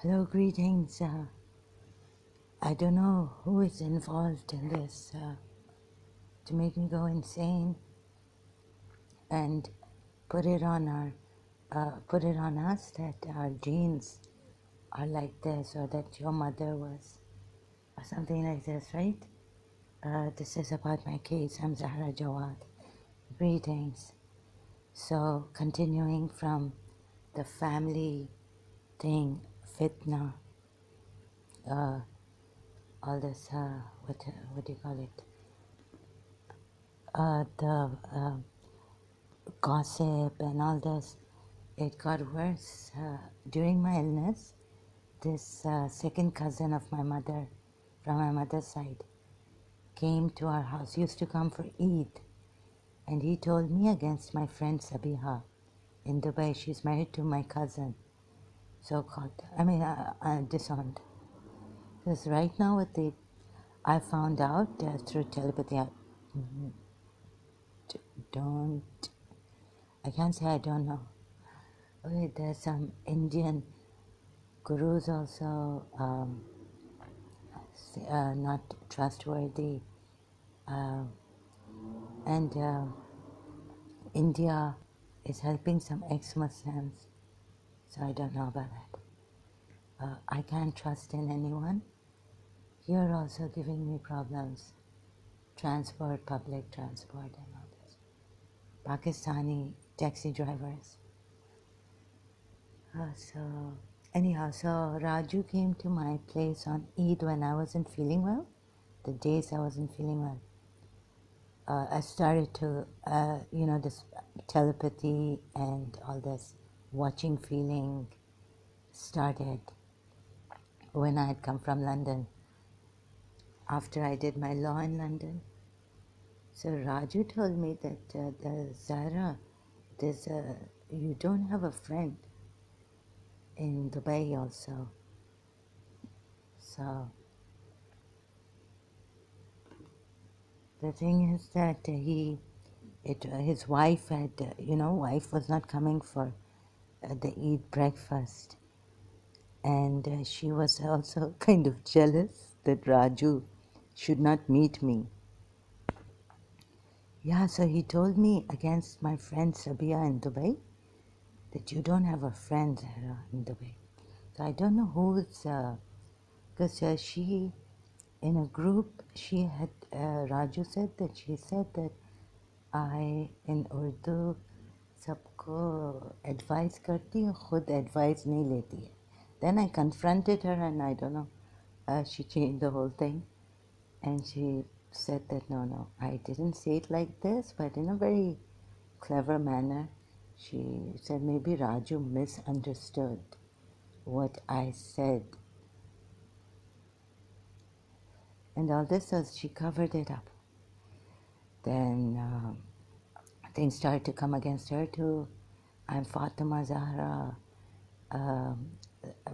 Hello, greetings. I don't know who is involved in this to make me go insane and put it on put it on us that our genes are like this, or that your mother was, or something like this, right? This is about my case. I'm Zahra Jawad. Greetings. So, continuing from the family thing, fitna, uh, all this, what do you call it? The gossip and all this, it got worse. During my illness, this second cousin of my mother, from my mother's side, came to our house, used to come for Eid, and he told me against my friend Sabiha in Dubai. She's married to my cousin, so-called, disowned. Because right now I found out through telepathy, don't, I can't say I don't know. Okay, there's some Indian gurus also not trustworthy, uh, and India is helping some ex-Muslims, so I don't know about that. I can't trust in anyone. Here also giving me problems, transport, public transport and all this. Pakistani taxi drivers. So Raju came to my place on Eid when I wasn't feeling well, the days I wasn't feeling well. I started to, this telepathy and all this watching feeling started when I had come from London, after I did my law in London. So Raju told me that Zara, you don't have a friend in Dubai also. So the thing is that his wife had, wife was not coming for the Eid breakfast. And she was also kind of jealous that Raju should not meet me. Yeah, so he told me against my friend Sabia in Dubai that you don't have a friend in Dubai. So I don't know who's, because she, in a group, she had, Raju said that she said that I, in Urdu, सबको advise करती हूँ, खुद advice नहीं लेती है. Then I confronted her and I don't know, she changed the whole thing. And she said that, no, I didn't say it like this, but in a very clever manner. She said maybe Raju misunderstood what I said. And all this, so she covered it up. Then things started to come against her too. I'm Fatima Zahra,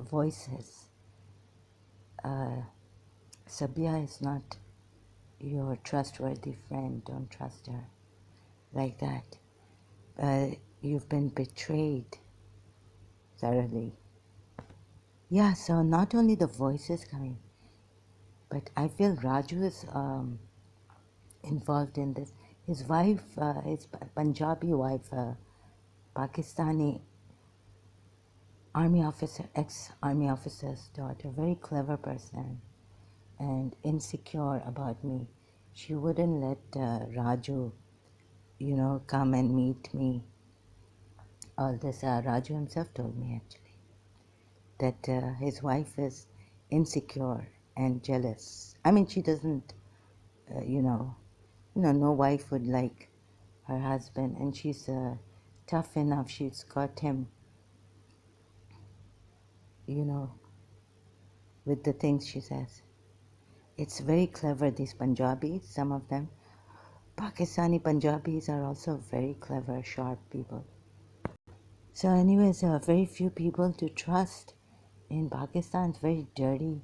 voices. Sabia is not your trustworthy friend, don't trust her like that. You've been betrayed thoroughly. Yeah, so not only the voices coming, but I feel Raju is involved in this. His wife, his Punjabi wife, Pakistani army officer, ex-army officer's daughter, very clever person and insecure about me. She wouldn't let Raju, come and meet me. All this, Raju himself told me actually, that his wife is insecure and jealous. I mean, she doesn't, no wife would like her husband, and she's tough enough. She's got him, with the things she says. It's very clever, these Punjabis, some of them. Pakistani Punjabis are also very clever, sharp people. So anyways, very few people to trust in Pakistan. It's a very dirty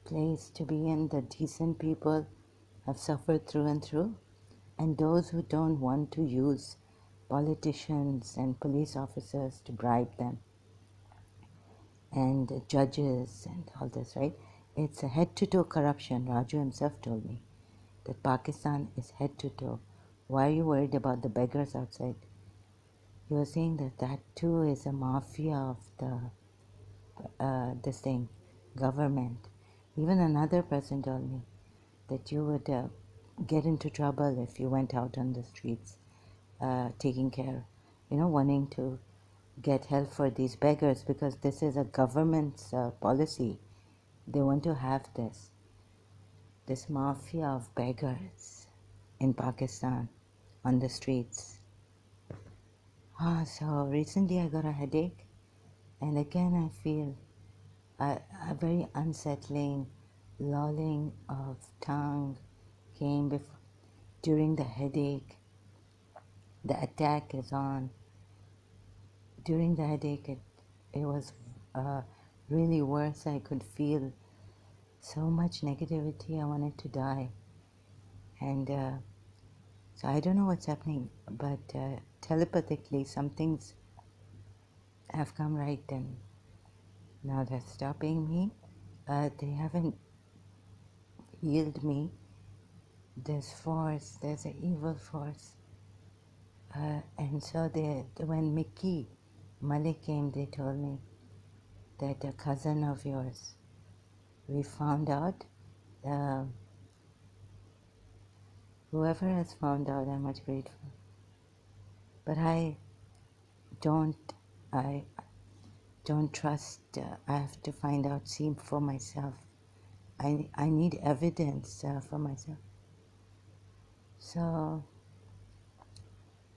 place to be in. The decent people have suffered through and through. And those who don't want to use politicians and police officers to bribe them. and judges and all this, right? It's a head-to-toe corruption. Raju himself told me that Pakistan is head-to-toe. Why are you worried about the beggars outside? He was saying that that too is a mafia of this thing, government. Even another person told me that you would get into trouble if you went out on the streets taking care, wanting to get help for these beggars, because this is a government's policy. They want to have this mafia of beggars in Pakistan on the streets. So recently I got a headache, and again I feel a very unsettling lolling of tongue came during the headache. The attack is on. During the headache, it was really worse. I could feel so much negativity. I wanted to die. And so I don't know what's happening, but telepathically some things have come right, and now they're stopping me. They haven't healed me. There's force, there's an evil force. And so when Micky, Malik came, they told me that a cousin of yours, we found out, whoever has found out, I'm much grateful. But I don't trust. I have to find out, see for myself. I need evidence for myself. So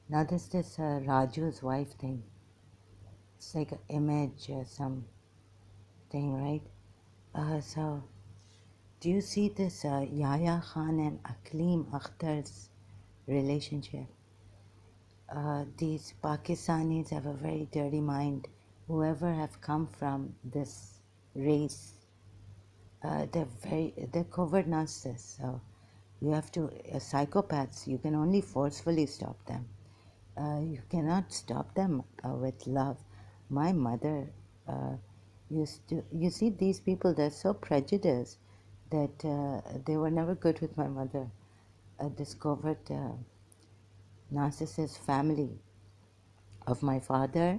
now there's this Raju's wife thing. It's like an image or something, right? So do you see this Yahya Khan and Aklim Akhtar's relationship? These Pakistanis have a very dirty mind. Whoever have come from this race, they're covert narcissists. So you have to, psychopaths, you can only forcefully stop them. You cannot stop them with love. My mother used to, you see, these people, they're so prejudiced that they were never good with my mother. This covert narcissist family of my father.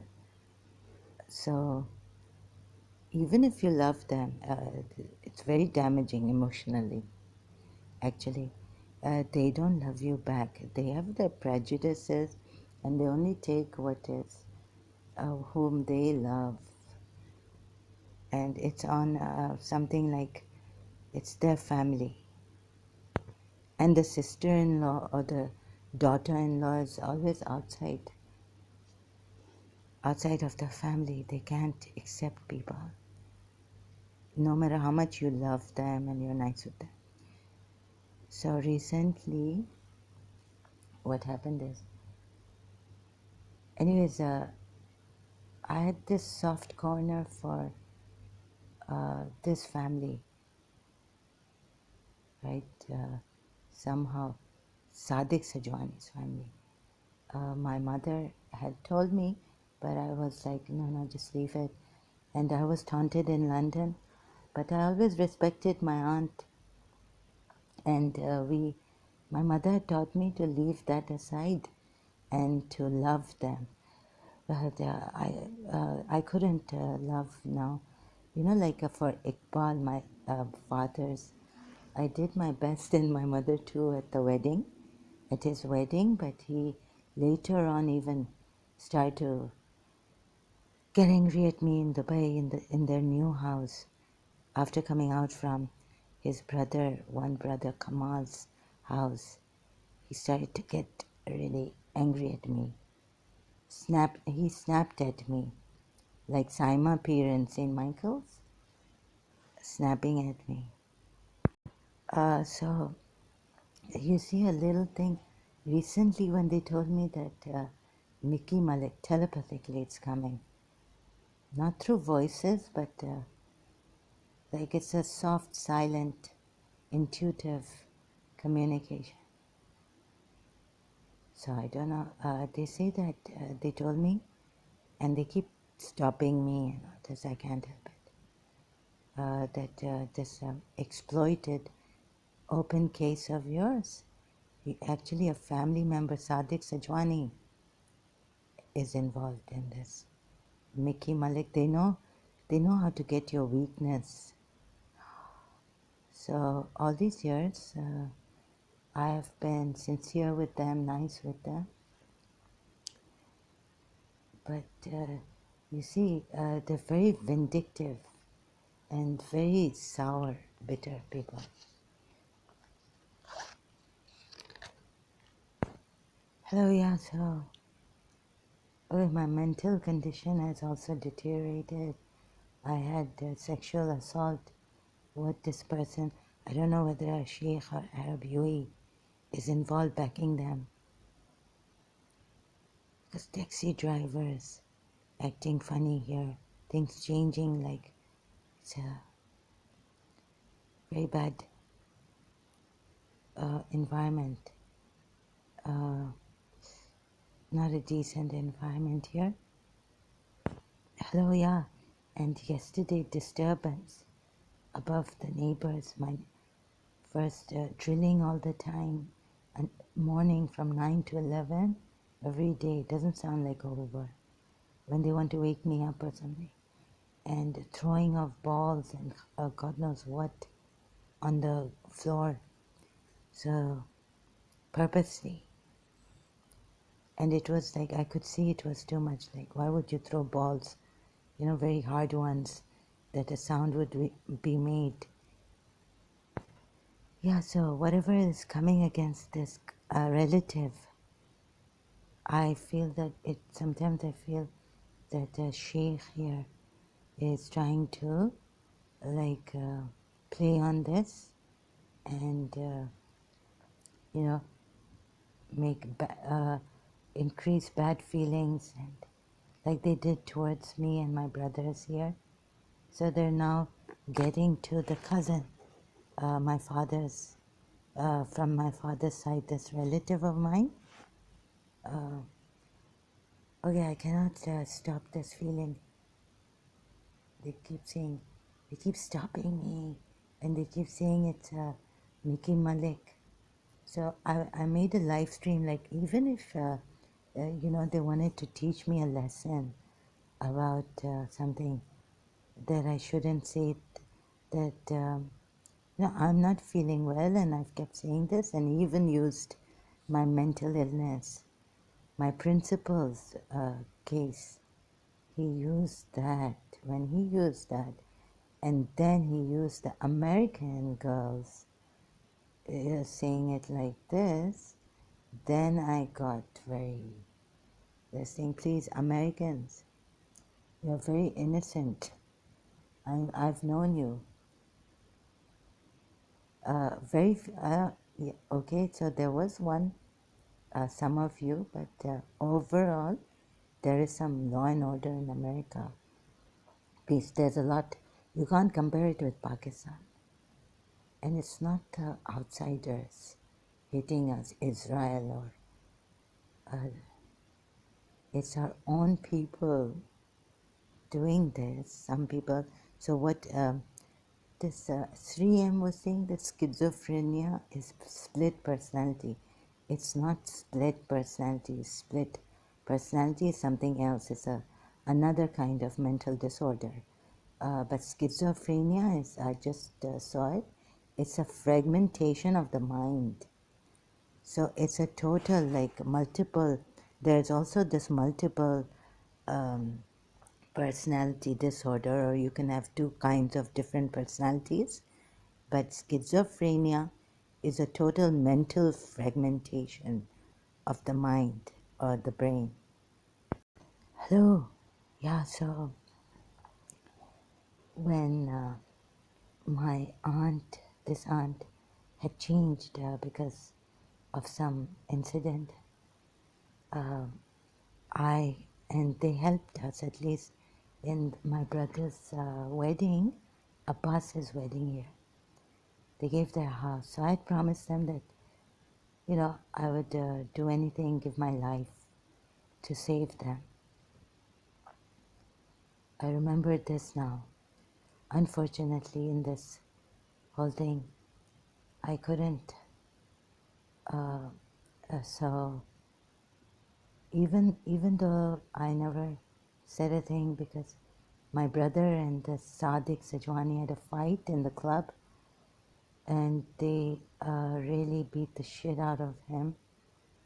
So even if you love them, it's very damaging emotionally, actually. They don't love you back. They have their prejudices, and they only take what is whom they love. And it's on something like it's their family. And the sister-in-law or the daughter-in-law is always outside of the family. They can't accept people, no matter how much you love them and you're nice with them. So recently, what happened is, anyways, I had this soft corner for this family, right? Somehow, Sadiq Sajwani's family. My mother had told me, but I was like, no, just leave it. And I was taunted in London, but I always respected my aunt. And my mother taught me to leave that aside and to love them. But I couldn't love now. Like for Iqbal, my father's, I did my best in my mother too at his wedding, but he later on even started to get angry at me in Dubai in their new house after coming out from one brother Kamal's house. He started to get really angry at me. He snapped at me like Saima Peer in St. Michael's, snapping at me. So you see a little thing. Recently when they told me that Micky Malik, telepathically it's coming. Not through voices, but like it's a soft, silent, intuitive communication. So I don't know. They say that they told me, and they keep stopping me and all this. I can't help it. this exploited open case of yours. Actually, a family member, Sadiq Sajwani, is involved in this. Micky, Malik, they know how to get your weakness. So all these years, I have been sincere with them, nice with them. But you see, they're very vindictive and very sour, bitter people. Hello, yeah, so my mental condition has also deteriorated. I had sexual assault with this person. I don't know whether a sheikh or Arab UAE is involved backing them. Because taxi drivers acting funny here, things changing, like it's a very bad environment. Not a decent environment here. Hello, yeah. And yesterday, disturbance above the neighbors. My first drilling all the time, and morning from 9 to 11 every day. Doesn't sound like over. When they want to wake me up or something. And throwing of balls and God knows what on the floor. So, purposely. And it was like, I could see it was too much. Like, why would you throw balls, very hard ones, that a sound would be made? Yeah, so whatever is coming against this relative, I feel that sometimes I feel that the sheikh here is trying to, like, play on this and, make increase bad feelings, and like they did towards me and my brothers here. So they're now getting to the cousin, from my father's side, this relative of mine. Okay, I cannot stop this feeling. They keep stopping me, and they keep saying it's Micky Malik. So I made a live stream, like, even if, they wanted to teach me a lesson about something that I shouldn't say, that, I'm not feeling well, and I've kept saying this, and he even used my mental illness, my principal's case. He used that. When he used that, and then he used the American girls saying it like this, then I got they're saying, please, Americans, you're very innocent. I've known you. Yeah, okay, so there was some of you, but overall, there is some law and order in America. Peace, there's a lot. You can't compare it with Pakistan. And it's not the outsiders hitting us, Israel, or it's our own people doing this. Some people. So what this 3M was saying, that schizophrenia is split personality. It's not split personality. Split personality is something else. It's another kind of mental disorder. But schizophrenia is, I just saw it, it's a fragmentation of the mind. So it's a total, like, multiple, there's also this multiple personality disorder, or you can have two kinds of different personalities. But schizophrenia is a total mental fragmentation of the mind or the brain. Hello. Yeah, so when my this aunt had changed because of some incident, and they helped us, at least in my brother's wedding, Abbas's wedding here. They gave their house. So I had promised them that, I would do anything, give my life to save them. I remember this now. unfortunately, in this whole thing, I couldn't. So even though I never said a thing, because my brother and the Sadiq Sajwani had a fight in the club, and they really beat the shit out of him.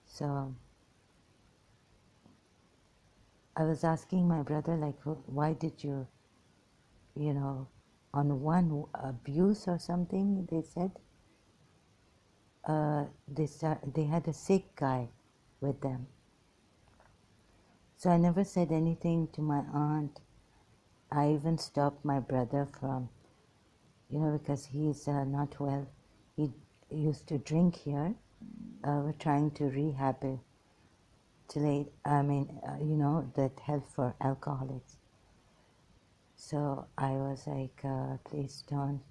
So I was asking my brother, like, why did you, on one abuse or something, they said, they had a sick guy with them. So I never said anything to my aunt. I even stopped my brother from, because he's not well. He used to drink here. We're trying to rehabilitate, that help for alcoholics. So I was like, please don't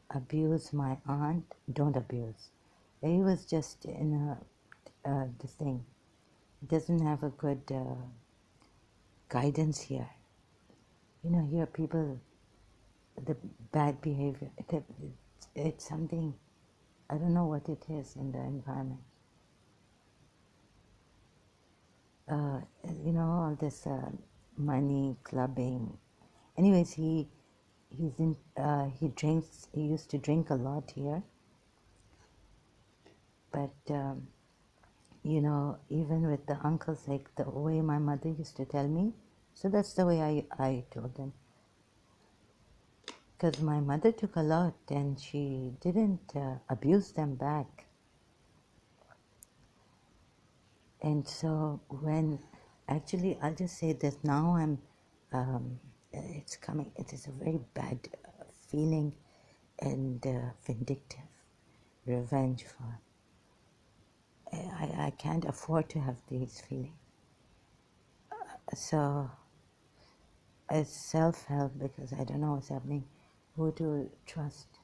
abuse my aunt. Don't abuse. He was just in this thing. He doesn't have a good guidance here. Here people, the bad behavior, it's something, I don't know what it is in the environment. All this money, clubbing. Anyways, he drinks. He used to drink a lot here, but even with the uncles, like the way my mother used to tell me, so that's the way I told them. Because my mother took a lot and she didn't abuse them back. And so actually, I'll just say that now it's coming, it is a very bad feeling and vindictive revenge for. I can't afford to have these feelings. So it's self-help, because I don't know what's happening, who to trust.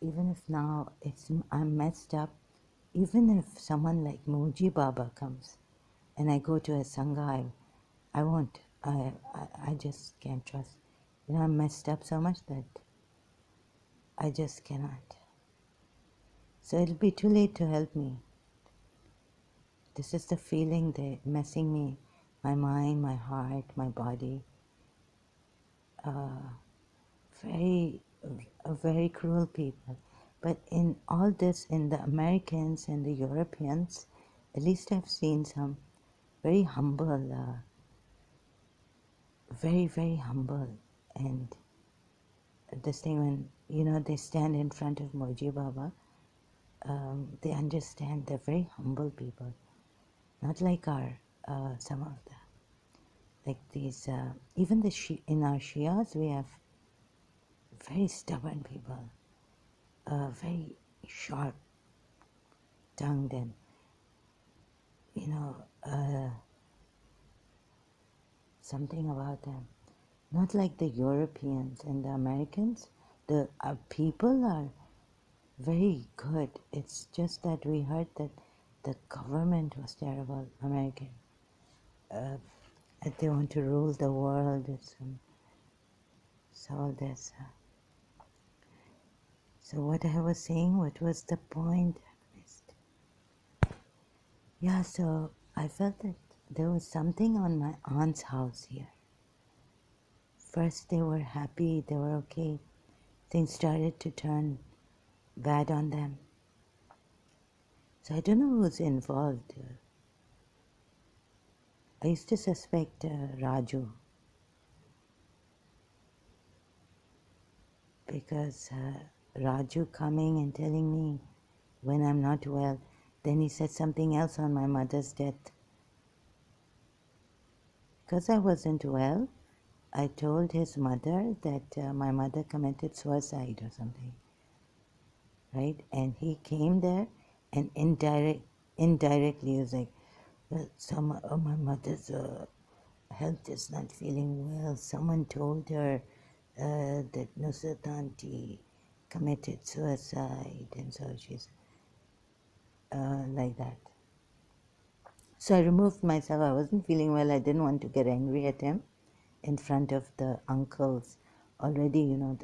Even if now I'm messed up, even if someone like Moji Baba comes and I go to a Sangha, I won't. I just can't trust. I'm messed up so much that I just cannot. So it'll be too late to help me. This is the feeling they're messing me, my mind, my heart, my body. Very cruel people. But in all this, in the Americans and the Europeans, at least I've seen some very humble, very, very humble. And this thing when, they stand in front of Moji Baba, they understand. They're very humble people. Not like some of the, like these, even in our Shias, we have very stubborn people, very sharp-tongued, and something about them. Not like the Europeans and the Americans. The people are very good. It's just that we heard that the government was terrible, American. That they want to rule the world. So all this. So what I was saying, what was the point? I missed. Yeah, so I felt that there was something on my aunt's house here. First they were happy, they were okay. Things started to turn bad on them. So I don't know who's involved. I used to suspect Raju, because Raju coming and telling me when I'm not well, then he said something else on my mother's death. Because I wasn't well, I told his mother that my mother committed suicide or something, right? And he came there and indirectly was like, well, my mother's health is not feeling well. Someone told her that Nusrat auntie committed suicide, and so she's like that. So I removed myself. I wasn't feeling well. I didn't want to get angry at him in front of the uncles already, no,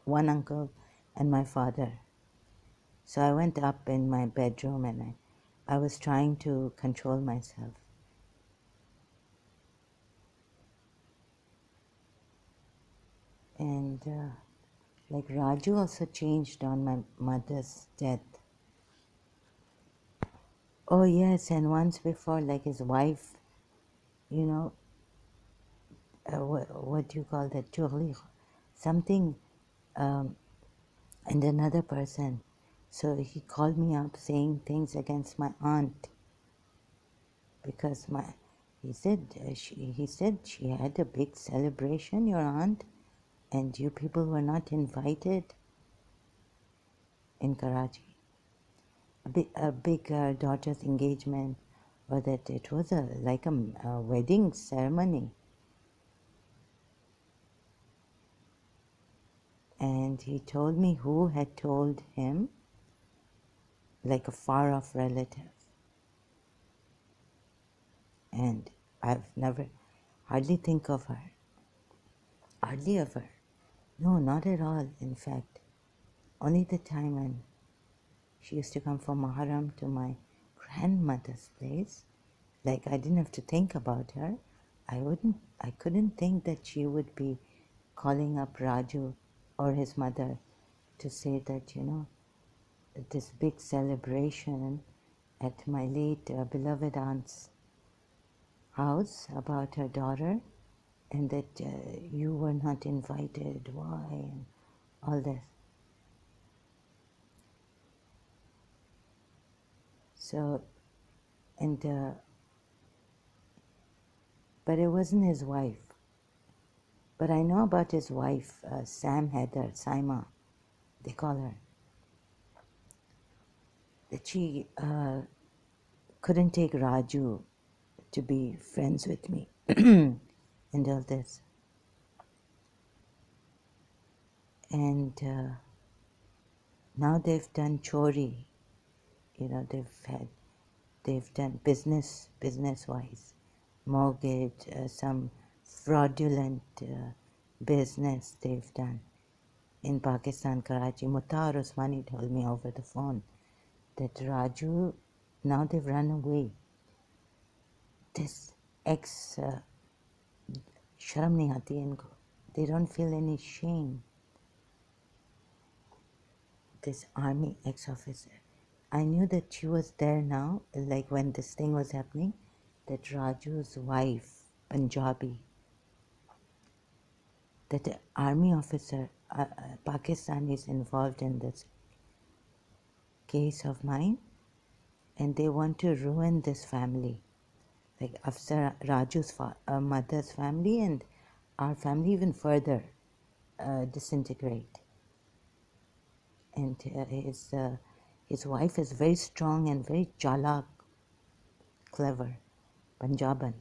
one uncle and my father. So I went up in my bedroom and I was trying to control myself. And like Raju also changed on my mother's death. Oh yes, and once before, like his wife, you know, what do you call that? Churli, something, and another person. So he called me up saying things against my aunt because he said she had a big celebration, your aunt, and you people were not invited in Karachi. A big daughter's engagement, or that it was like a wedding ceremony. And he told me who had told him, like a far-off relative. And I've never, hardly think of her. Hardly ever. No, not at all, in fact. Only the time when she used to come for Muharram to my grandmother's place. Like, I didn't have to think about her. I couldn't think that she would be calling up Raju or his mother to say that, this big celebration at my late beloved aunt's house about her daughter, and that you were not invited, why, and all this. So, and, but it wasn't his wife. But I know about his wife, Sam Heather, Saima, they call her, that she couldn't take Raju to be friends with me and all this. And now they've done chori, they've done business-wise, mortgage, some fraudulent business they've done in Pakistan, Karachi. Mutar Usmani told me over the phone that Raju, now they've run away. This ex, sharam nahi aati inko. They don't feel any shame. This army ex-officer. I knew that she was there now, like when this thing was happening, that Raju's wife, Punjabi, that the army officer, Pakistan is involved in this case of mine, and they want to ruin this family, like Afsar Raju's mother's family and our family even further disintegrate. And his wife is very strong and very chalak, clever, Punjaban,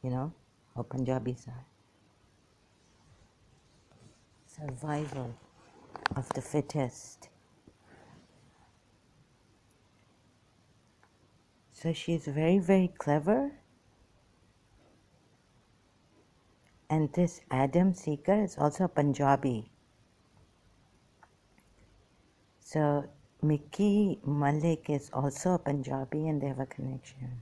how Punjabis are. Survival of the fittest. So she's very, very clever. And this Adam Seeker is also a Punjabi. So Micky Malik is also a Punjabi and they have a connection.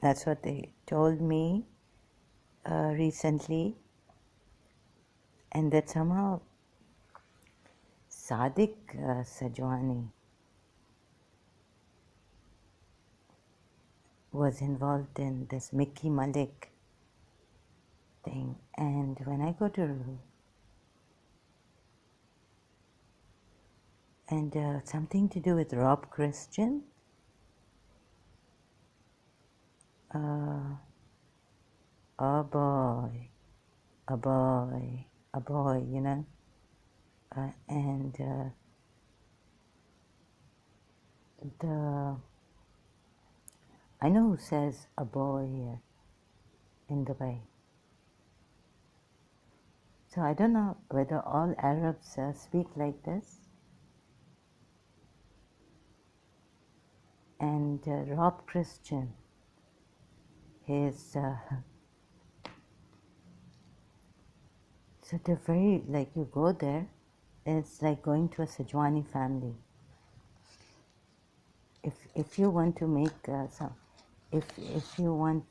That's what they told me recently. And that somehow Sadiq Sajwani was involved in this Micky Malik thing. And when I go to and something to do with Rob Christian, oh boy, a boy, and I know who says a boy here in Dubai. So I don't know whether all Arabs speak like this. And Rob Christian, his so So they're very, like, you go there, it's like going to a Sajwani family. If you want to make if you want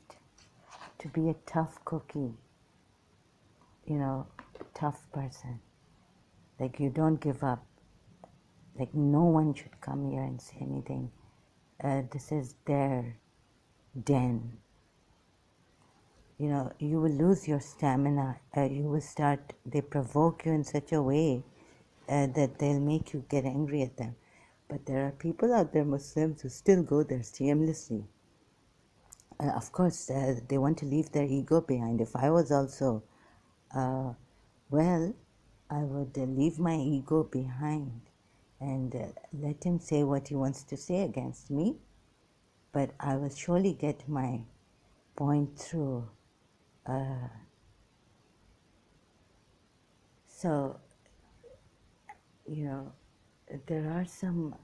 to be a tough cookie, tough person, like you don't give up, like no one should come here and say anything. This is their den. You will lose your stamina. They provoke you in such a way that they'll make you get angry at them. But there are people out there, Muslims, who still go there shamelessly. Of course, they want to leave their ego behind. If I was also, well, I would leave my ego behind and let him say what he wants to say against me. But I will surely get my point through. So, there are some,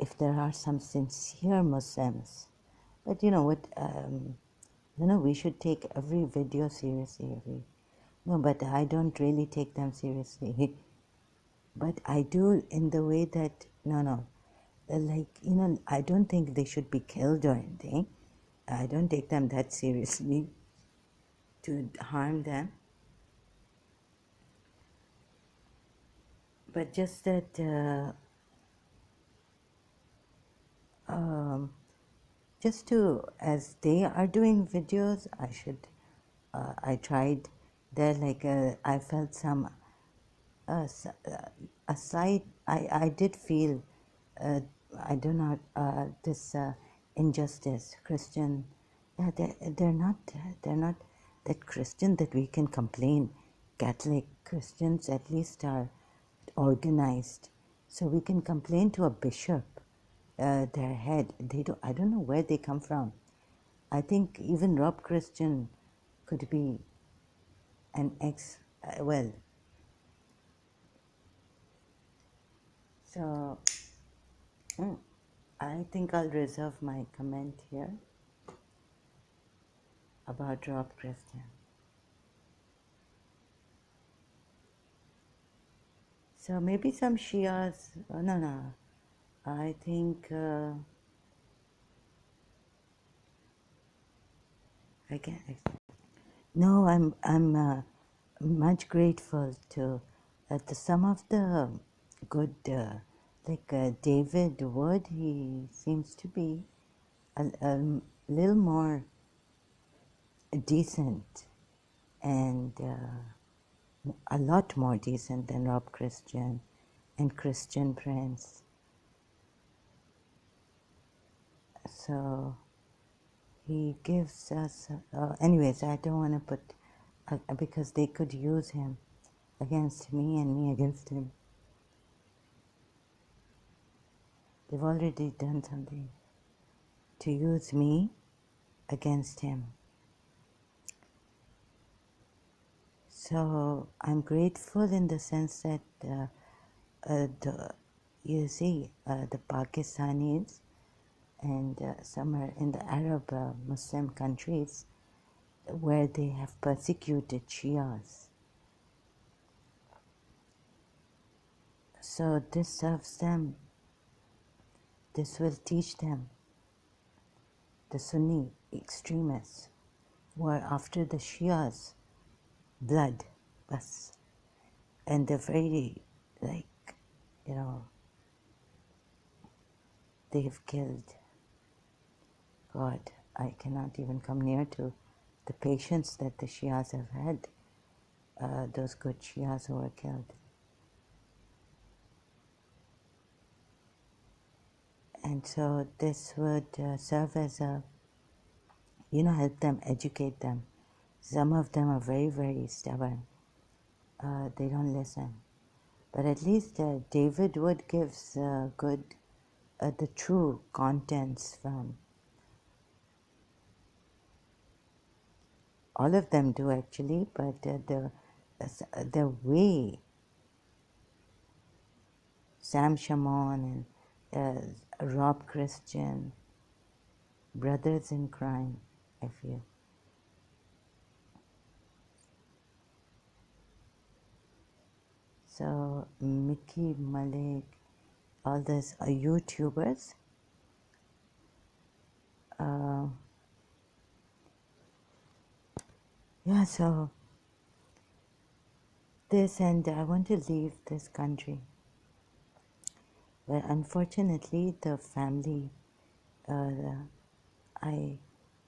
if there are some sincere Muslims, but you know what, we should take every video seriously. No, but I don't really take them seriously. But I do in the way that, no, I don't think they should be killed or anything. I don't take them that seriously to harm them. But just that, just to, as they are doing videos, I tried there, I felt some, a slight, I did feel, I do not, this injustice, Christian, yeah, they're not that Christian that we can complain. Catholic Christians at least are organized, so we can complain to a bishop, their head. I don't know where they come from. I think even Rob Christian could be an so I think I'll reserve my comment here about Rob Christian. So maybe some Shias, no, I think, I can't, no, I'm much grateful to some of the good, David Wood. He seems to be a little more decent and a lot more decent than Rob Christian and Christian Prince. So he gives us, anyways, I don't want to put, because they could use him against me and me against him. They've already done something to use me against him. So I'm grateful in the sense that the Pakistanis and some are in the Arab Muslim countries where they have persecuted Shias. So this serves them. This will teach them, the Sunni extremists who are after the Shias' blood, bas. And they're very, they've killed. God, I cannot even come near to the patience that the Shias have had, those good Shias who were killed. And so this would serve as a, help them, educate them. Some of them are very, very stubborn. They don't listen. But at least David Wood gives good, the true contents from. All of them do actually, but the way Sam Shamoun and Rob Christian, brothers in crime, I feel. So Micky, Malik, all these YouTubers. Yeah, so this, and I want to leave this country. But unfortunately, the family, uh,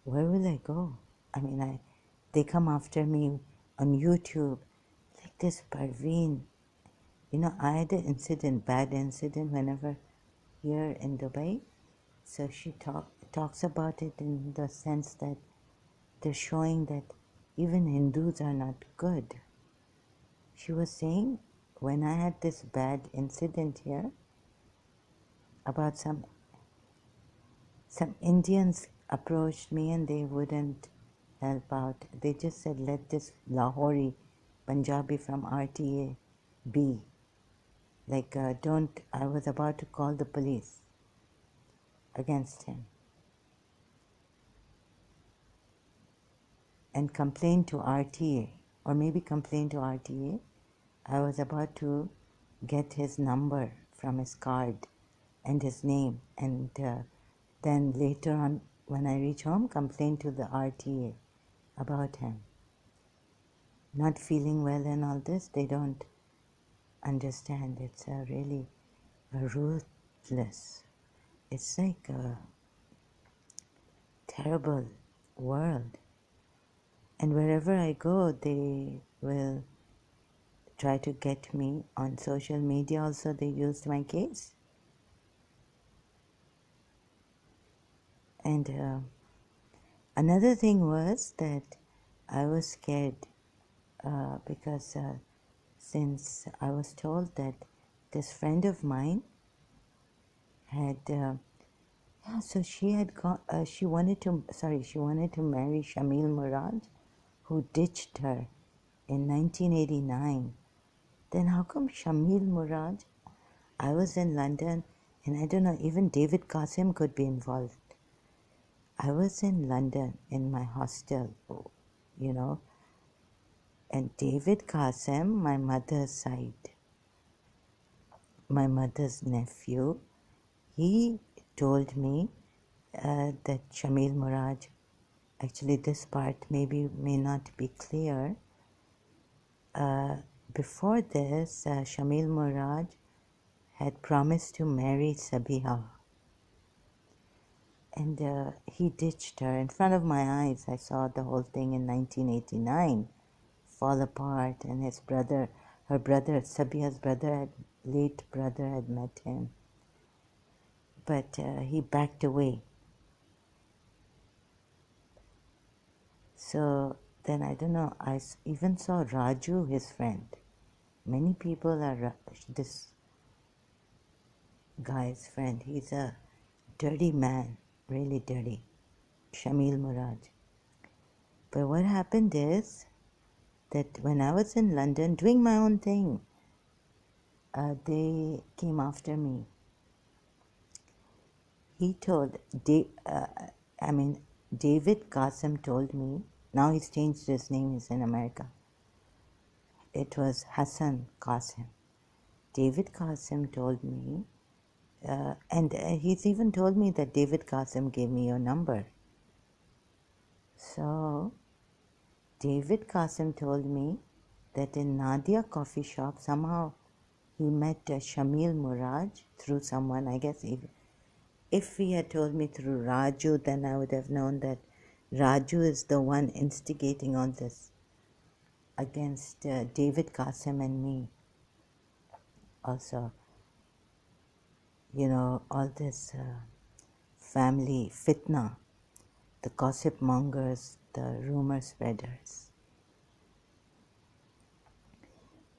where will I go? I mean, they come after me on YouTube, like this Parveen. You know, I had an incident, bad incident, whenever here in Dubai. So she talks about it in the sense that they're showing that even Hindus are not good. She was saying, when I had this bad incident here about some Indians approached me and they wouldn't help out. They just said, let this Lahori Punjabi from RTA be. Like, don't, I was about to call the police against him and complain to RTA, or maybe complain to RTA. I was about to get his number from his card and his name, and then later on, when I reach home, complain to the RTA about him. Not feeling well and all this, they don't understand. It's really ruthless. It's like a terrible world. And wherever I go, they will try to get me on social media. Also, they used my case. And another thing was that I was scared because since I was told that this friend of mine had, yeah, so she had she wanted to marry Shamil Murad, who ditched her in 1989. Then how come Shamil Murad? I was in London, and I don't know, even David Qasim could be involved. I was in London in my hostel, you know, and David Qasim, my mother's side, my mother's nephew, he told me that Shamil Murad, actually this part may not be clear. Before this, Shamil Murad had promised to marry Sabiha. And he ditched her in front of my eyes. I saw the whole thing in 1989 fall apart, and her brother, Sabiha's late brother had met him. But he backed away. So then I don't know, I even saw Raju, his friend. Many people are this guy's friend. He's a dirty man, really dirty. Shamil Murad. But what happened is that when I was in London doing my own thing, they came after me. He told, David Qasim told me, now he's changed his name, he's in America. It was Hassan Qasim. David Qasim told me, and he's even told me that David Qasim gave me your number. So, David Qasim told me that in Nadia coffee shop, somehow he met Shamil Murad through someone, I guess. If he had told me through Raju, then I would have known that Raju is the one instigating all this against David Qasim and me. Also, you know, all this family fitna, the gossip mongers, the rumor spreaders.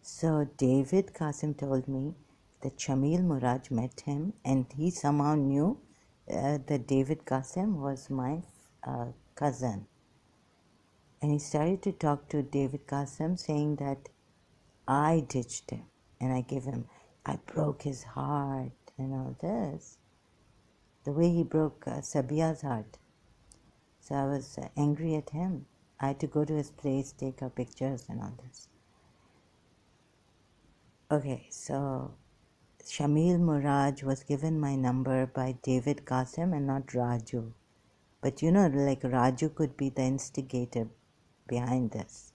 So David Qasim told me that Shamil Murad met him, and he somehow knew that David Qasim was my cousin. And he started to talk to David Qasim, saying that I ditched him and I broke his heart and all this. The way he broke Sabia's heart. So I was angry at him. I had to go to his place, take her pictures and all this. Okay, so Shamil Muraj was given my number by David Qasim and not Raju. But you know, like Raju could be the instigator behind this.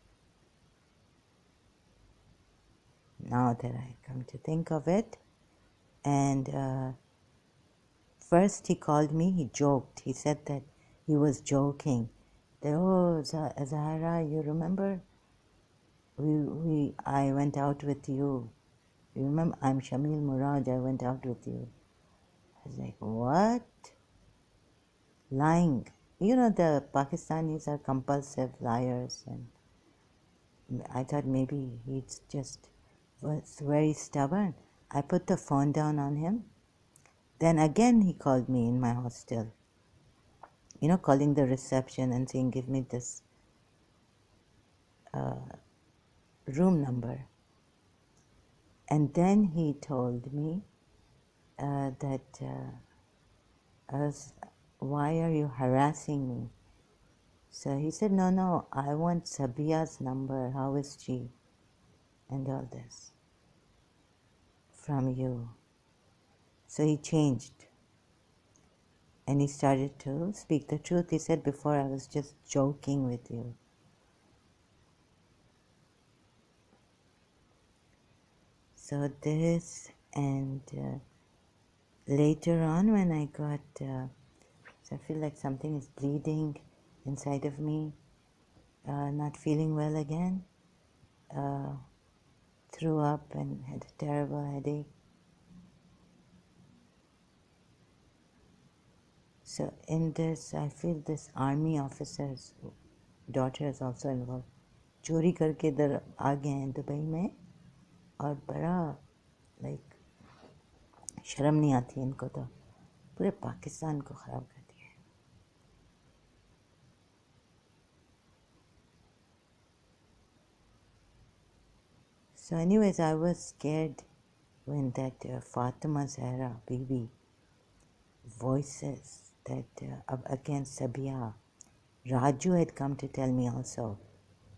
Now that I come to think of it. And first he called me, he joked. He said that he was joking. That, oh, Zahra, you remember? I went out with you. You remember? I'm Shamil Muraj, I went out with you. I was like, what? Lying. You know, the Pakistanis are compulsive liars, and I thought maybe he just was very stubborn. I put the phone down on him. Then again he called me in my hostel. You know, calling the reception and saying, give me this room number. And then he told me that why are you harassing me? So he said, no, I want Sabia's number. How is she? And all this from you. So he changed. And he started to speak the truth. He said, before I was just joking with you. So this, and later on when I got, so I feel like something is bleeding inside of me, not feeling well again, threw up and had a terrible headache. So in this, I feel this army officer's daughter is also involved. चोरी करके इधर आ गए हैं Dubai में और बड़ा like शर्म नहीं आती इनको तो पूरे पाकिस्तान को ख़राब कर दिया है. So anyways, I was scared when that Fatima Zahra Bibi voices that against Sabia. Raju had come to tell me also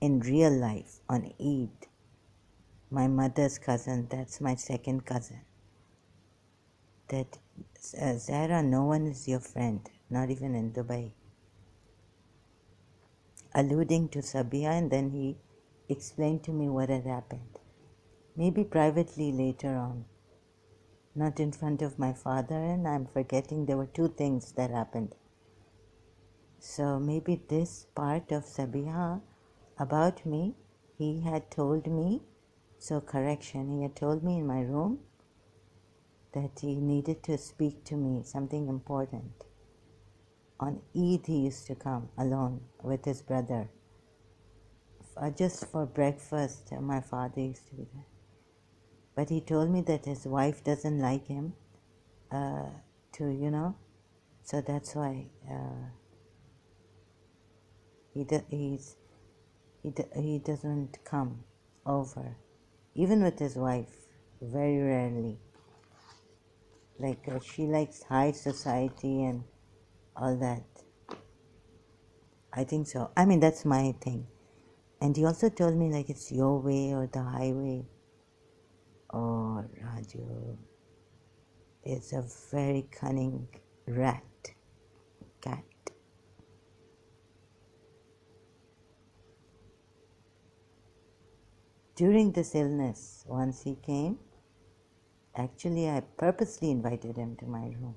in real life on Eid. My mother's cousin, that's my second cousin, that Zahra, no one is your friend, not even in Dubai. Alluding to Sabia, and then he explained to me what had happened. Maybe privately later on, not in front of my father, and I'm forgetting there were two things that happened. So maybe this part of Sabia about me, he had told me, so correction, he had told me in my room that he needed to speak to me, something important. On Eid he used to come alone with his brother. Just for breakfast, my father used to be there. But he told me that his wife doesn't like him, so that's why he doesn't come over, even with his wife, very rarely. Like she likes high society and all that. I think so. I mean, that's my thing. And he also told me like it's your way or the highway. Oh, Raju is a very cunning cat. During this illness, once he came, actually I purposely invited him to my room.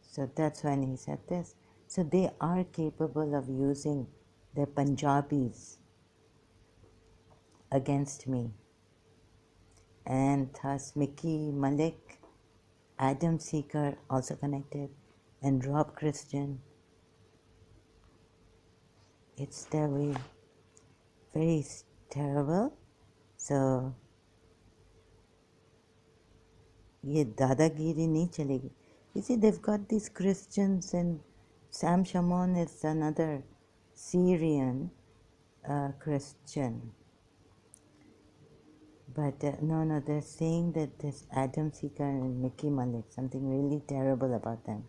So that's when he said this. So they are capable of using their Punjabis against me. And thus Micky, Malik, Adam Seeker also connected, and Rob Christian. It's very, very terrible. So ये दादागिरी नहीं चलेगी. You see, they've got these Christians, and Sam Shamoun is another Syrian Christian. But no, they're saying that this Adam Seeker and Micky Malik, something really terrible about them.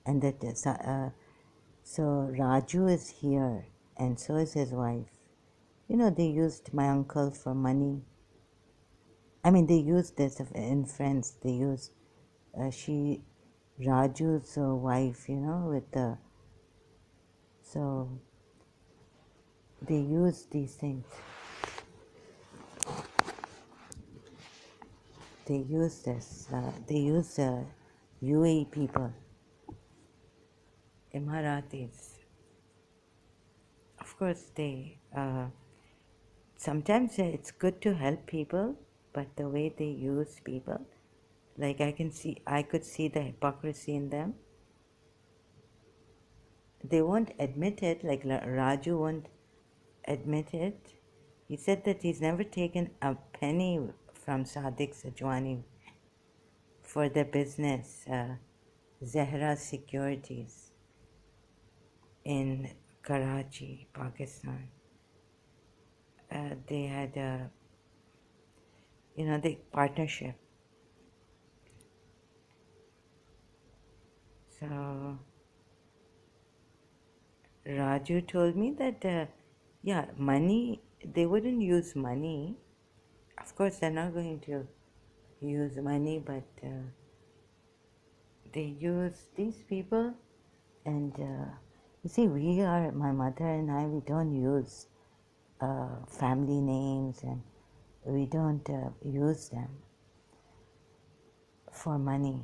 And that so Raju is here, and so is his wife. They used my uncle for money. I mean, they used this in friends. They used Raju's wife, with the, so they used these things. They use this. They use UAE people, Emaratis. Of course, they. Sometimes it's good to help people, but the way they use people, like I could see the hypocrisy in them. They won't admit it, like Raju won't admit it. He said that he's never taken a penny from Sadiq Sajwani for the business, Zahra Securities in Karachi, Pakistan. They had a, the partnership. So Raju told me that, yeah, money, they wouldn't use money. Of course, they're not going to use money, but they use these people. And you see, my mother and I, we don't use family names, and we don't use them for money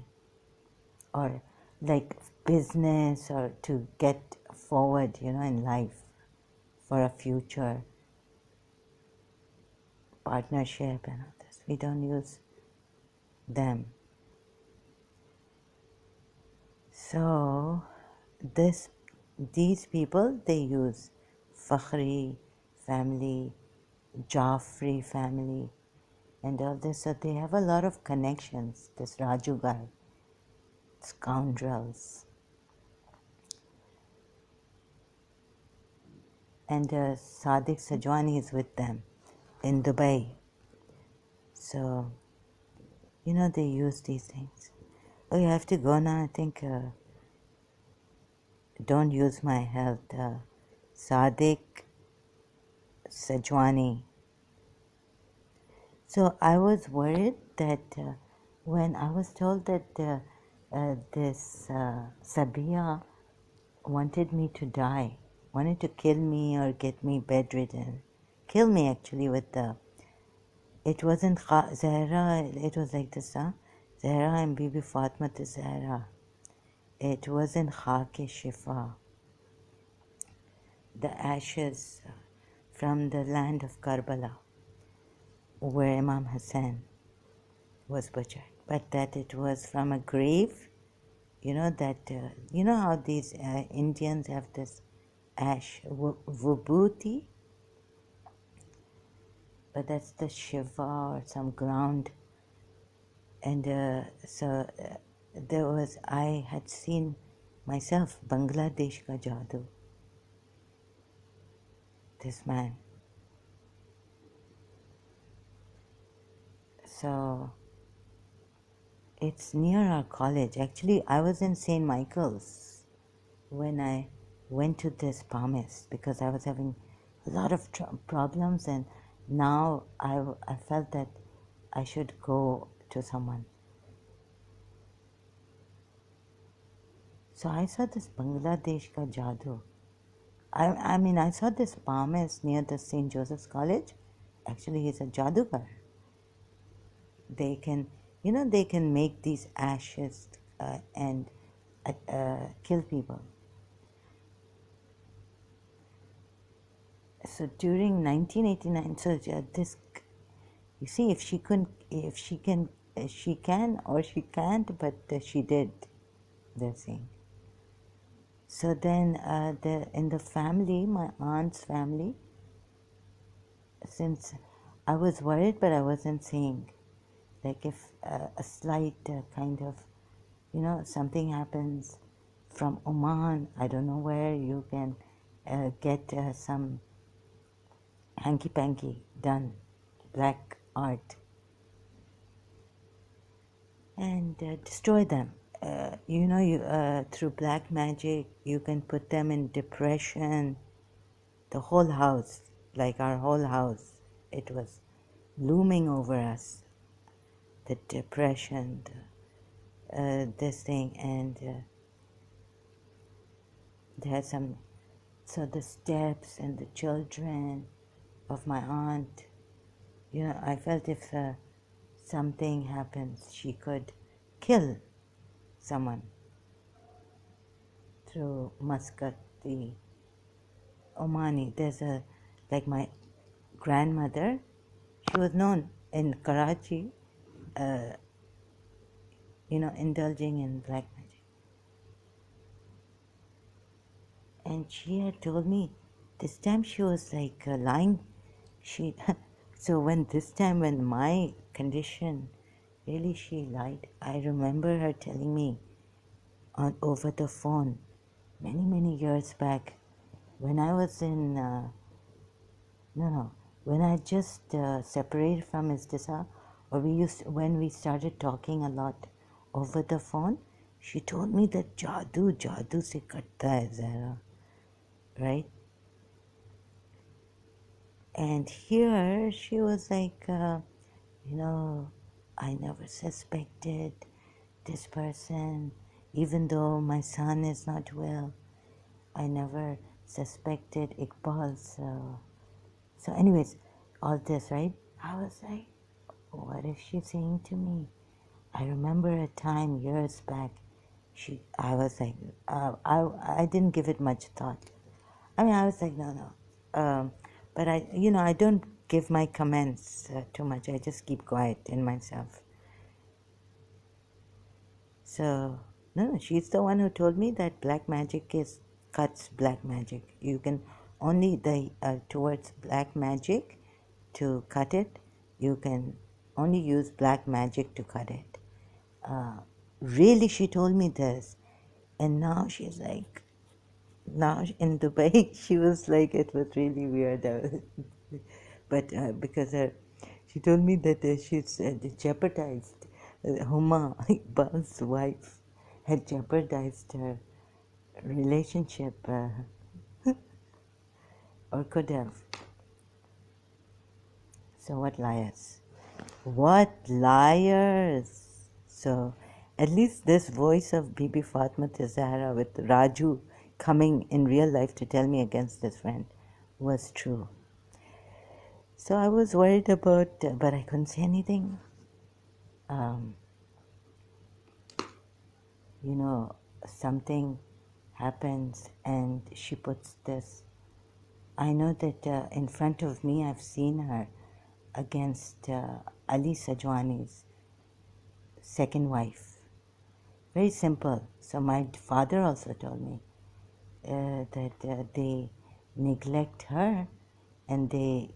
or like business or to get forward, in life for a future partnership and all this. We don't use them. So these people, they use Fakhri family, Jaffrey family, and all this. So they have a lot of connections, this Raju guy, scoundrels. And Sadiq Sajwani is with them in Dubai. So, they use these things. Oh, you have to go now. I think, don't use my health. Sadiq Sajwani. So I was worried that when I was told that this Sabia wanted me to die, wanted to kill me or get me bedridden, kill me actually with the, it wasn't Zahra, it was like this, Zahra and Bibi Fatma to Zahra. It wasn't Khak-e Shifa, the ashes from the land of Karbala, where Imam Hassan was butchered, but that it was from a grave, that, how these Indians have this ash, vibhuti, but that's the Shiva or some ground. And I had seen myself Bangladesh ka Jadoo, this man. So it's near our college. Actually, I was in St. Michael's when I went to this palmist because I was having a lot of problems, and now I felt that I should go to someone. So I saw this Bangladesh ka Jadoo. I mean, I saw this palmist near the St. Joseph's College. Actually, he's a jadugar. They can, they can make these ashes and kill people. So during 1989, so this, you see, if she can, she can or she can't, but she did, they're saying. So then in the family, my aunt's family, since I was worried, but I wasn't saying, like if a slight kind of, something happens from Oman, I don't know where, you can get some hanky-panky done, black art, and destroy them. Through black magic, you can put them in depression, the whole house. like our whole house. It was looming over us, the depression, this thing, and there's some, so the steps and the children of my aunt, I felt if something happens, she could kill someone through Muscat, the Omani. There's like my grandmother, she was known in Karachi, uh, indulging in black magic. And she had told me this time she was like lying. She, so this time when my condition, really she lied. I remember her telling me over the phone many, many years back when I was in, no, when I just separated from Istisa, or when we started talking a lot over the phone, she told me that jadoo se katta hai Zahra, right? And here she was like, I never suspected this person, even though my son is not well. I never suspected Iqbal's. So, anyways, all this, right? I was like, what is she saying to me? I remember a time years back. I was like, I didn't give it much thought. I mean, I was like, no. But I don't give my comments too much. I just keep quiet in myself. So, no, she's the one who told me that black magic cuts black magic. You can only towards black magic to cut it. You can only use black magic to cut it. Really, she told me this, and now she's like, now in Dubai, she was like, it was really weird. But because she told me that she's jeopardized, Huma, Iqbal's wife, had jeopardized her relationship, or could have. So what liars? What liars? So at least this voice of Bibi Fatma Zahra with Raju coming in real life to tell me against this friend was true. So I was worried about, but I couldn't say anything. Something happens and she puts this. I know that in front of me I've seen her against Ali Sajwani's second wife. Very simple. So my father also told me that they neglect her and they,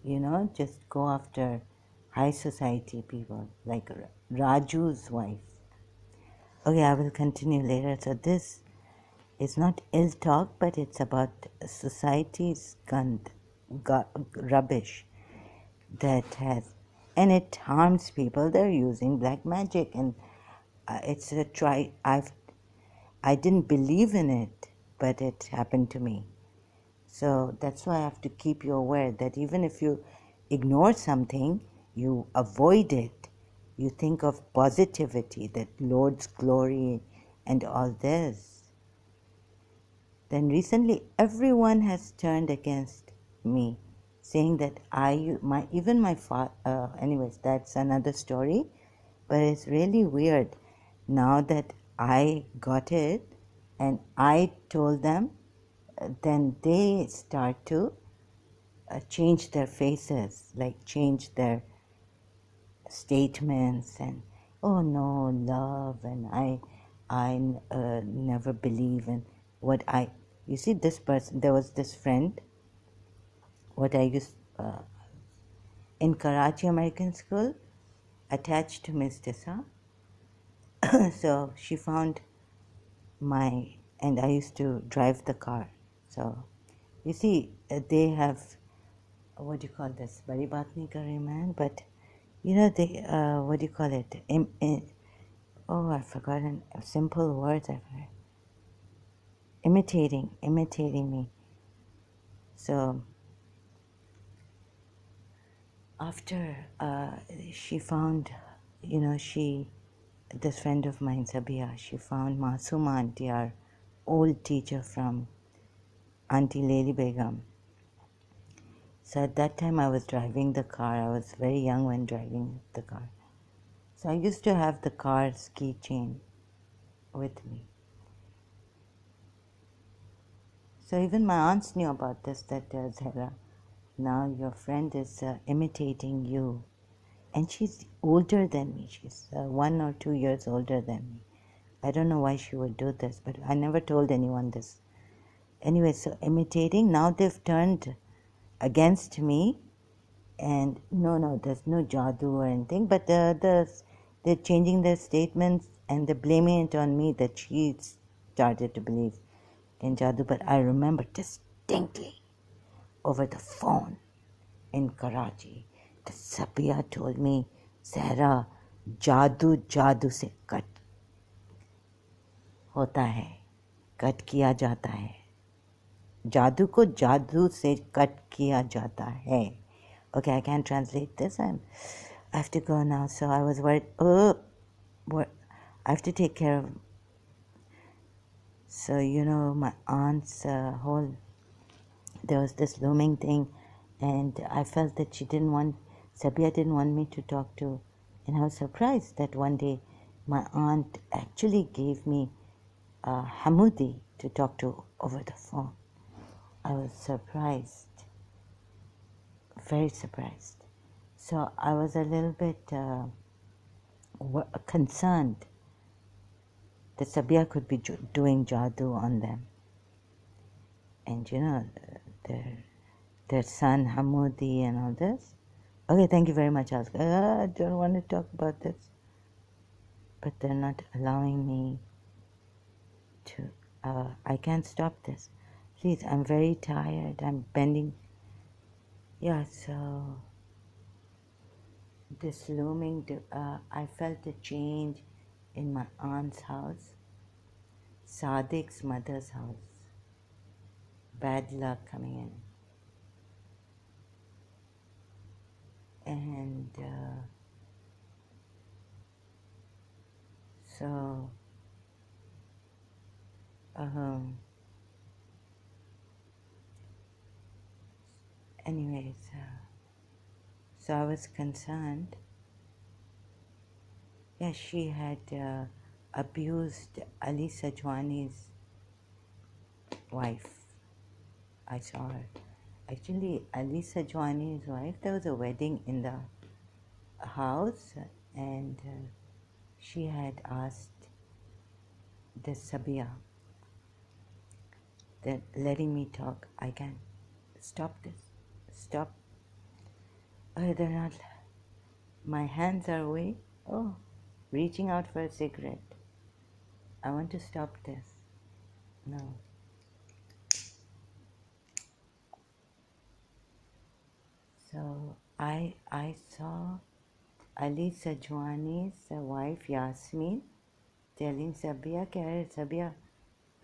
just go after high society people like Raju's wife. Okay, I will continue later. So this is not ill talk, but it's about society's rubbish that has, and it harms people. They're using black magic, and it's a try. I didn't believe in it, but it happened to me. So that's why I have to keep you aware that even if you ignore something, you avoid it. You think of positivity, that Lord's glory and all this. Then recently everyone has turned against me, saying that anyways, that's another story. But it's really weird now that I got it and I told them, then they start to change their faces, like change their statements and, oh no, love, and I never believe in what I, you see this person, there was this friend, what I used, in Karachi American School, attached to Miss Tissa. So she found and I used to drive the car. So you see, they have, what do you call this? Bari baat nahi kar rahi man, but they, what do you call it? I've forgotten simple words. I've heard. Imitating me. So After she found, this friend of mine, Sabia, she found Masuma auntie, our old teacher from Auntie Lady Begum. So at that time I was driving the car. I was very young when driving the car. So I used to have the car's keychain with me. So even my aunts knew about this, that Zahra, now your friend is imitating you. And she's older than me. She's 1 or 2 years older than me. I don't know why she would do this, but I never told anyone this. Anyway, so imitating, now they've turned against me. And no, there's no jadoo or anything, but they're changing their statements and they're blaming it on me that she started to believe in jadoo. But I remember distinctly over the phone in Karachi that Sabia told me, Zahra, जादू जादू से cut होता है, cut किया जाता है, जादू को जादू से कट किया जाता है. Okay, I can't translate this. I have to go now. So I was worried. I have to take care of. So my aunt's whole. There was this looming thing, and I felt that Sabia didn't want me to talk to, and I was surprised that one day my aunt actually gave me Hamoudi to talk to over the phone. I was surprised, very surprised. So I was a little bit concerned that Sabia could be doing jadoo on them. And their son Hamoudi and all this. Okay, thank you very much, Oscar. I don't want to talk about this. But they're not allowing me to. I can't stop this. Please, I'm very tired. I'm bending. Yeah, so this looming, I felt a change in my aunt's house, Sadiq's mother's house. Bad luck coming in. And so anyways, so I was concerned. Yeah, she had abused Ali Sajwani's wife. I saw her. Actually, Ali Sajwani's wife, there was a wedding in the house, and she had asked this Sabia that letting me talk. I can't stop this. Stop. Oh, they're not. My hands are away. Oh, reaching out for a cigarette. I want to stop this. No. So I saw Ali Sajwani's wife Yasmin telling Sabia, कह रहे Sabia,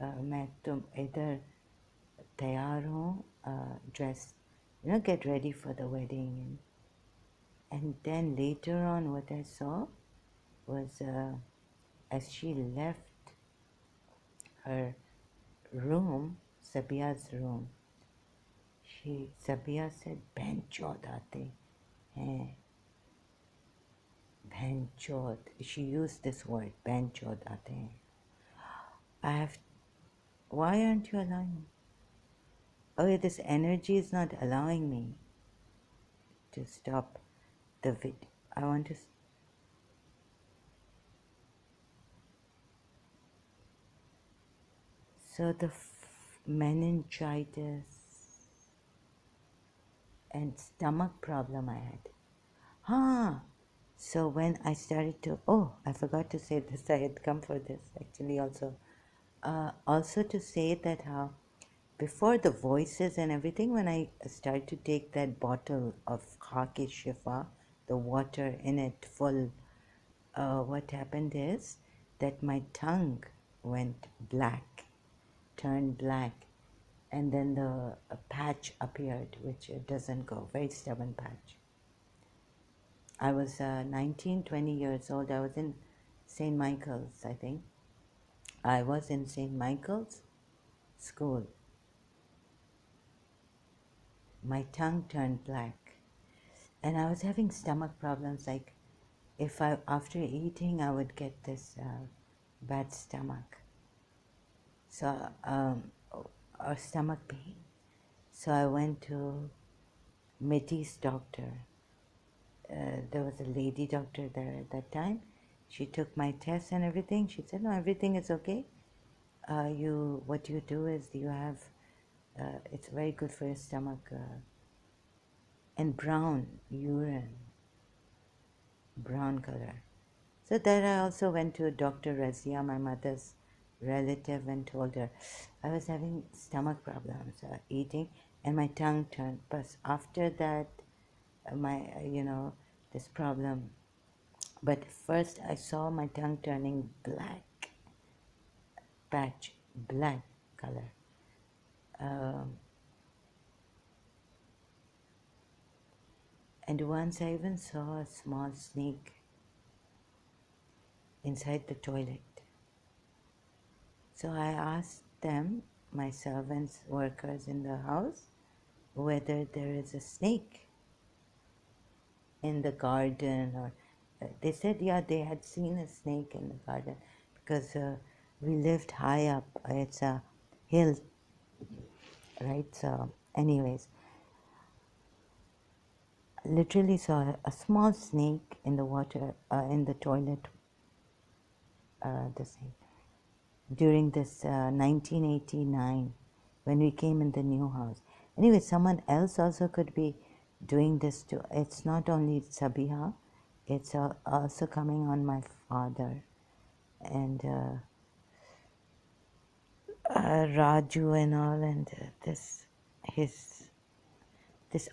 मैं तुम इधर तैयार हूँ, dress, get ready for the wedding. And then later on, what I saw was as she left her room, Sabia's room, Sabia said, "बहन चौथ आते हैं." बहन चौथ. She used this word, बहन चौथ आते हैं. Why aren't you allowing me? Okay, this energy is not allowing me to stop the video. I want to. So the meningitis and stomach problem I had. So when I started to, I forgot to say this. I had come for this actually also. Also to say that how before the voices and everything, when I started to take that bottle of khaki shifa, the water in it full, what happened is that my tongue went black, turned black, and then a patch appeared, which doesn't go, very stubborn patch. I was 19, 20 years old. I was in St. Michael's, I think. I was in St. Michael's school. My tongue turned black. And I was having stomach problems. Like, if I, after eating, I would get this bad stomach. So, or stomach pain. So I went to Micky's doctor. There was a lady doctor there at that time. She took my tests and everything. She said, no, everything is okay. What you do is you have, it's very good for your stomach, and brown urine, brown color. So then I also went to Dr. Razia, my mother's relative, and told her I was having stomach problems, eating, and my tongue turned. But after that, this problem. But first I saw my tongue turning black, patch, black color. Um, and once I even saw a small snake inside the toilet. So I asked them, my servants, workers in the house, whether there is a snake in the garden, or they said, yeah, they had seen a snake in the garden because we lived high up. It's a hill, right? So, anyways, literally saw a small snake in the water, in the toilet, the thing, during this 1989 when we came in the new house. Anyway, someone else also could be doing this too. It's not only Sabiha, it's also coming on my father and Raju and all, and this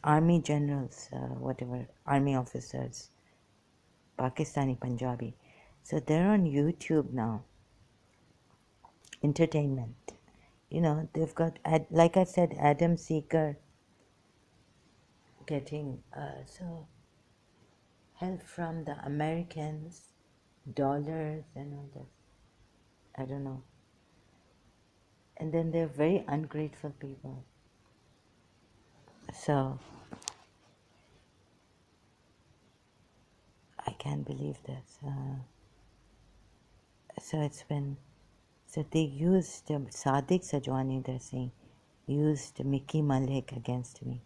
army generals, whatever, army officers, Pakistani Punjabi. So they're on YouTube now. Entertainment. They've got, like I said, Adam Seeker getting help from the Americans, dollars and all that. I don't know. And then they're very ungrateful people. So I can't believe this. So they used Sadiq Sajwani, they're saying, used Micky Malik against me.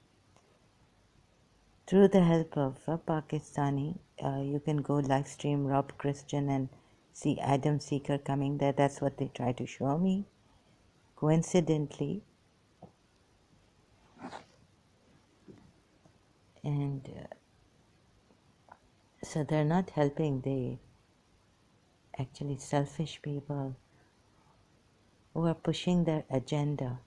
Through the help of a Pakistani, you can go live stream Rob Christian and see Adam Seeker coming there. That's what they try to show me. Coincidentally, and so they're not helping. They actually selfish people who are pushing their agenda.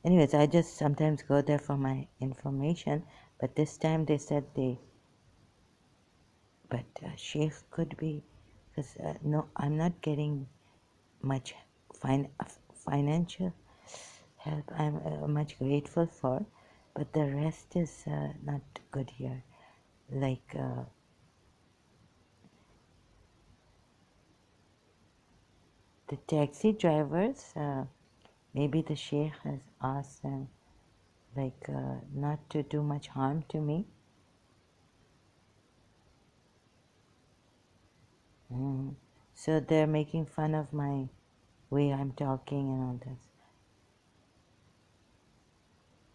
Anyways, I just sometimes go there for my information, but this time they said Sheikh could be, because no, I'm not getting much financial help. I'm much grateful for, but the rest is not good here. Like the taxi drivers, maybe the Sheikh has asked them not to do much harm to me. So they're making fun of my way I'm talking and all this.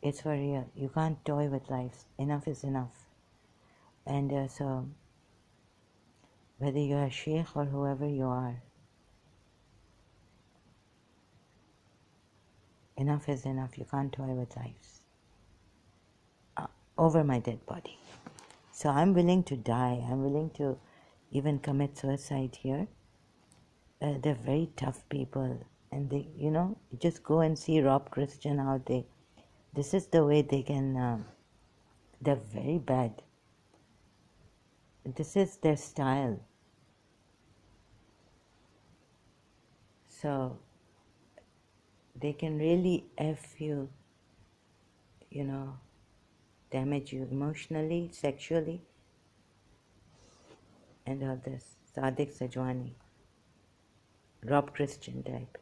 It's for real. You can't toy with life. Enough is enough. And so, whether you're a sheikh or whoever you are, enough is enough. You can't toy with life. Over my dead body. So I'm willing to die. I'm willing to even commit suicide here. They're very tough people. And they, you just go and see Rob Christian, how this is the way they can, they're very bad. This is their style. So they can really F you, damage you emotionally, sexually, and all this. Sadiq Sajwani, Rob Christian type.